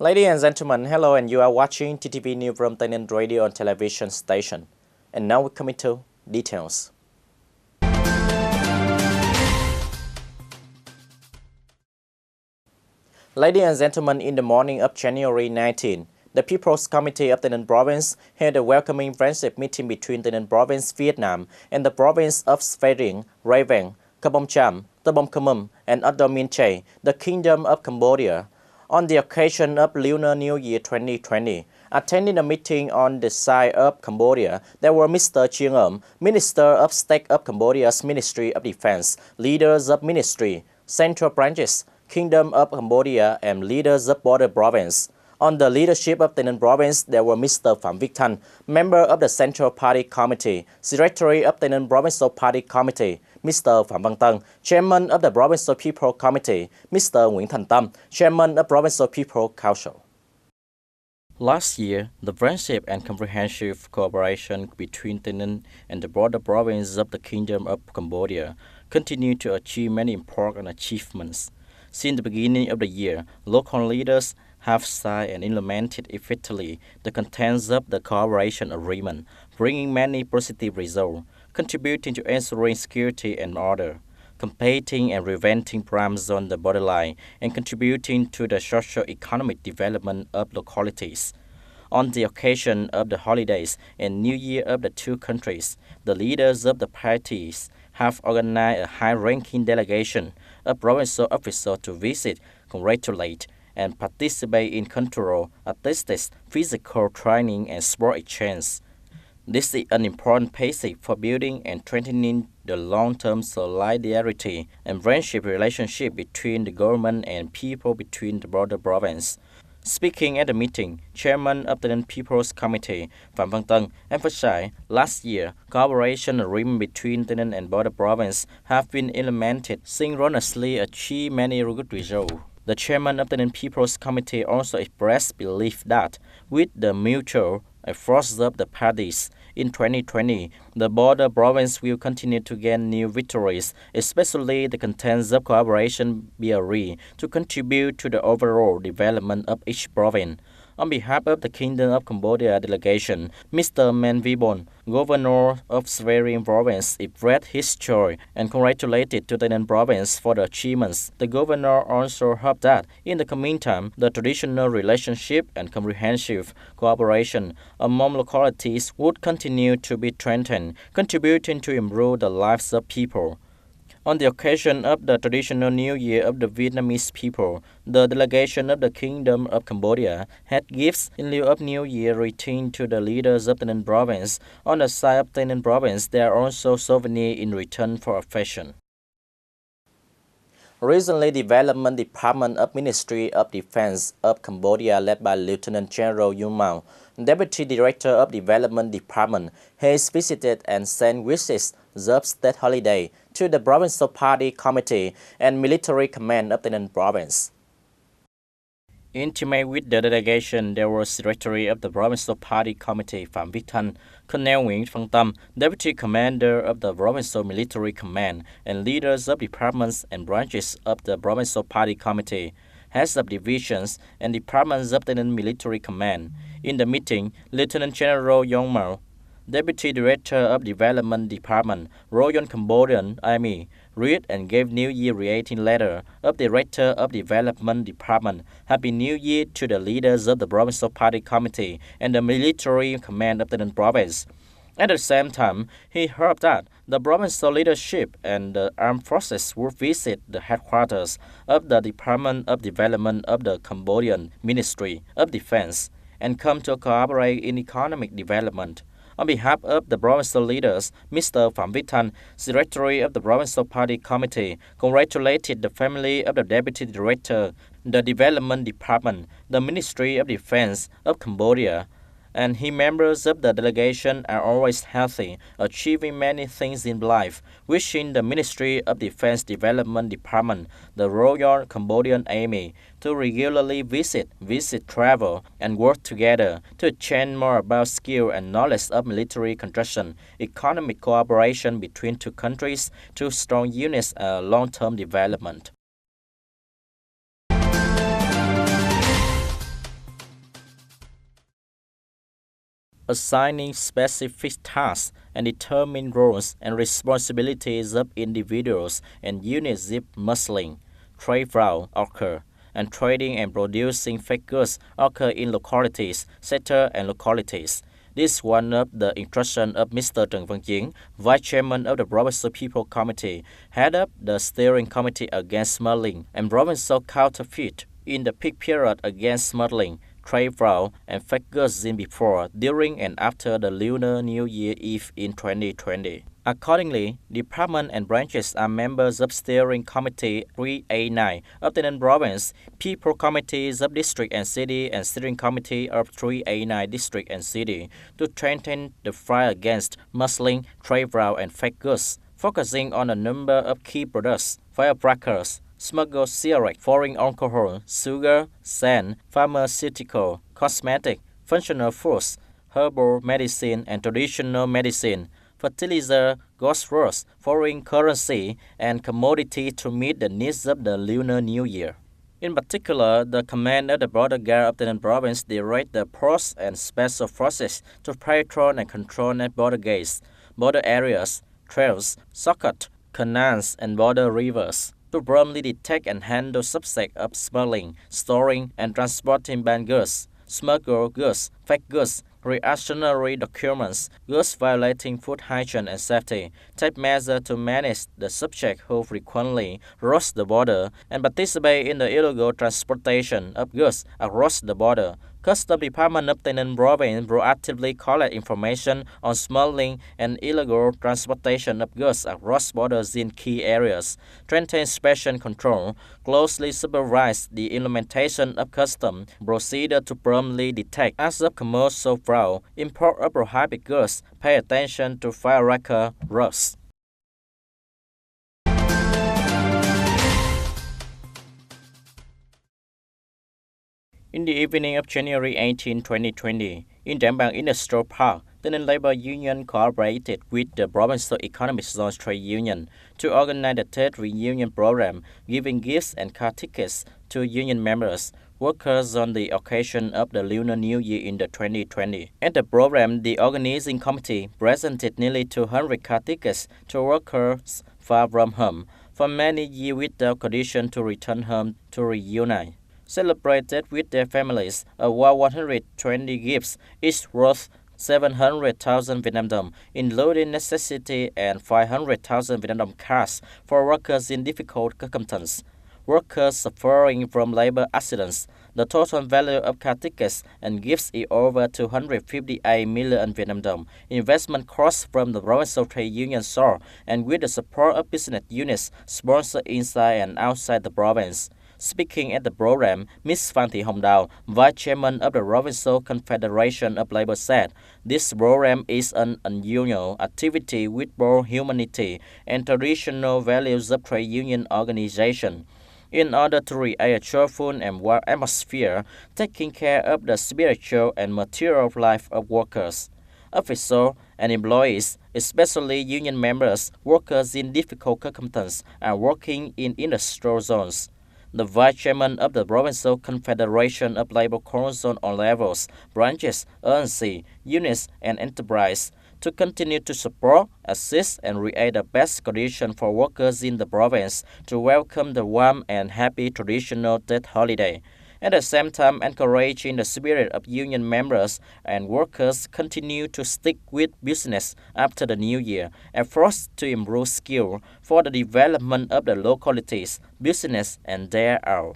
Ladies and gentlemen, hello, and you are watching TTV News from TayNin Radio and Television Station. And now we're coming to details. Ladies and gentlemen, in the morning of January 19, the People's Committee of TayNin Province held a welcoming friendship meeting between TayNin Province, Vietnam, and the province of Svay Rieng, Rai Veng, Kabom Cham, Tabom Khmum, and Adom Min Chay, the Kingdom of Cambodia. On the occasion of Lunar New Year 2020, attending a meeting on the side of Cambodia, there were Mr. Chiang Minister of State of Cambodia's Ministry of Defense, leaders of ministry, central branches, Kingdom of Cambodia, and leaders of border province. On the leadership of TayNin Province, there were Mr. Phạm Vic Thanh, member of the Central Party Committee, Secretary of TayNin Provincial Party Committee, Mr. Phạm Văn Tân, Chairman of the Provincial People Committee, Mr. Nguyễn Thành Tâm, Chairman of Provincial People Council. Last year, the friendship and comprehensive cooperation between TayNin and the border province of the Kingdom of Cambodia continued to achieve many important achievements. Since the beginning of the year, local leaders have signed and implemented effectively the contents of the cooperation agreement, bringing many positive results, contributing to ensuring security and order, combating and preventing crimes on the borderline, and contributing to the socio-economic development of localities. On the occasion of the holidays and New Year of the two countries, the leaders of the parties have organized a high-ranking delegation of provincial officials to visit, congratulate, and participate in cultural, artistic, physical training, and sport exchange. This is an important basic for building and strengthening the long-term solidarity and friendship relationship between the government and people between the border province. Speaking at the meeting, Chairman of the People's Committee, Phạm Văn Tân, emphasized last year cooperation agreement between TayNin and border province have been implemented synchronously, achieve many good results. The chairman of the People's Committee also expressed belief that with the mutual efforts of the parties in 2020, the border province will continue to gain new victories, especially the contents of cooperation BRE, to contribute to the overall development of each province. On behalf of the Kingdom of Cambodia delegation, Mr. Man Vibon, Governor of Svay Rieng Province, expressed his joy and congratulated to TayNin Province for the achievements. The governor also hoped that, in the coming time, the traditional relationship and comprehensive cooperation among localities would continue to be strengthened, contributing to improve the lives of people. On the occasion of the traditional New Year of the Vietnamese people, the delegation of the Kingdom of Cambodia had gifts in lieu of New Year returned to the leaders of TayNin Province. On the side of TayNin Province, there are also souvenirs in return for affection. Recently, Development Department of Ministry of Defense of Cambodia, led by Lieutenant General Yun Mao, Deputy Director of Development Department, has visited and sent wishes of state holiday to the Provincial Party Committee and Military Command of TayNin Province. Intimate with the delegation, there was Secretary of the Provincial Party Committee Phạm Vic Thanh, Colonel Nguyễn Văn Tâm, Deputy Commander of the Provincial Military Command, and leaders of departments and branches of the Provincial Party Committee, heads of divisions and departments of the Military Command. In the meeting, Lieutenant General Yun Mao, Deputy Director of Development Department, Royal Cambodian Army, read and gave New Year greeting letter of Director of Development Department, Happy New Year to the leaders of the Provincial Party Committee and the Military Command of the Province. At the same time, he hoped that the provincial leadership and the armed forces would visit the headquarters of the Department of Development of the Cambodian Ministry of Defense and come to cooperate in economic development. On behalf of the provincial leaders, Mr. Phạm Vic Thanh, Secretary of the Provincial Party Committee, congratulated the family of the Deputy Director, the Development Department, the Ministry of Defense of Cambodia, and he members of the delegation are always healthy, achieving many things in life, wishing the Ministry of Defense Development Department, the Royal Cambodian Army, to regularly visit, travel, and work together to exchange more about skill and knowledge of military construction, economic cooperation between two countries, to strong units and long-term development. assigning specific tasks and determining roles and responsibilities of individuals and units if muscling, trade fraud occur, and trading and producing fake goods occur in localities, sector and localities. This is one of the instructions of Mr. Trần Văn Chiến, Vice Chairman of the Provincial People Committee, head up the Steering Committee Against Smuggling and Provincial Counterfeit in the peak period against smuggling, trade fraud, and fake goods in before, during, and after the Lunar New Year Eve in 2020. Accordingly, department and branches are members of Steering Committee 3A9 of the Province, People Committees of District and City, and Steering Committee of 3A9 District and City to strengthen the fight against smuggling, trade fraud, and fake goods, focusing on a number of key products: firecrackers, smuggled cigarettes, foreign alcohol, sugar, sand, pharmaceutical, cosmetic, functional foods, herbal medicine and traditional medicine, fertilizer, groceries, foreign currency, and commodity to meet the needs of the Lunar New Year. In particular, the command of the Border Guard of the province direct the force and special forces to patrol and control at border gates, border areas, trails, sockets, canals, and border rivers, to promptly detect and handle subjects of smuggling, storing, and transporting banned goods, smuggled goods, fake goods, reactionary documents, goods violating food hygiene and safety, take measures to manage the subject who frequently cross the border and participate in the illegal transportation of goods across the border. Customs Department of TayNinhTV Province proactively collect information on smuggling and illegal transportation of goods across borders in key areas, strengthen inspection control, closely supervise the implementation of custom procedure to promptly detect acts of commercial fraud, import of prohibited goods, pay attention to firecracker rush. In the evening of January 18, 2020, in Trảng Bàng Industrial Park, the Labor Union cooperated with the Provincial Economic Zone Trade Union to organize the third reunion program, giving gifts and car tickets to union members, workers on the occasion of the Lunar New Year in the 2020. At the program, the organizing committee presented nearly 200 car tickets to workers far from home, for many years without condition to return home to reunite. Celebrated with their families, about 120 gifts, each worth 700,000 Vietnam dong, including necessity and 500,000 Vietnam dong cash for workers in difficult circumstances. Workers suffering from labor accidents. The total value of car tickets and gifts is over 258 million Vietnam dong. Investment costs from the Provincial Trade Union soar, and with the support of business units sponsored inside and outside the province. Speaking at the program, Ms. Phan Thị Hồng Đào, Vice Chairman of the Provincial Confederation of Labor, said, "This program is an unusual activity with both humanity and traditional values of trade union organization. In order to create a cheerful and warm atmosphere, taking care of the spiritual and material life of workers, officials, and employees, especially union members, workers in difficult circumstances, are working in industrial zones." The Vice Chairman of the Provincial Confederation of Labor calls on all levels, branches, agencies, units, and enterprise to continue to support, assist, and create the best conditions for workers in the province to welcome the warm and happy traditional Tết holiday. At the same time, encouraging the spirit of union members and workers continue to stick with business after the new year, efforts to improve skill for the development of the localities, business, and thereof.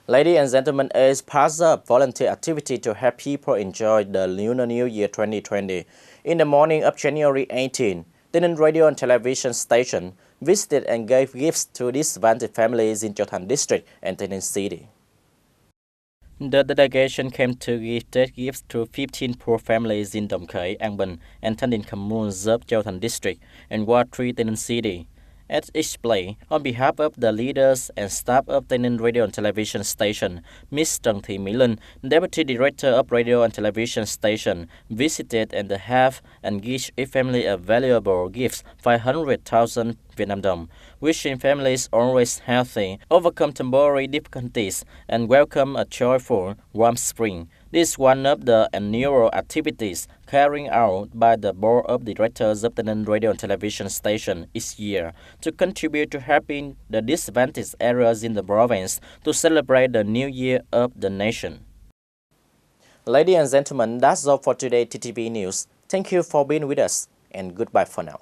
Ladies and gentlemen, it's part of volunteer activity to help people enjoy the Lunar New Year 2020. In the morning of January 18, TayNinhTV radio and television station visited and gave gifts to disadvantaged families in Châu Thành District and TayNinhT City. The delegation came to give 10 gifts to 15 poor families in Đồng Khởi, An Bình, and Thanh Điền communes of Châu Thành District and Ward 3 TayNinhT City. At each play, on behalf of the leaders and staff of TayNinhT radio and television station, Ms. Trần Thị Mỹ Linh, Deputy Director of Radio and Television Station, visited and have and gave each family a valuable gift, 500,000 Vietnam Dom, wishing families always healthy, overcome temporary difficulties, and welcome a joyful, warm spring. This is one of the annual activities carried out by the Board of Directors of the TayNin Radio and Television Station each year to contribute to helping the disadvantaged areas in the province to celebrate the New Year of the nation. Ladies and gentlemen, that's all for today TTV News. Thank you for being with us, and goodbye for now.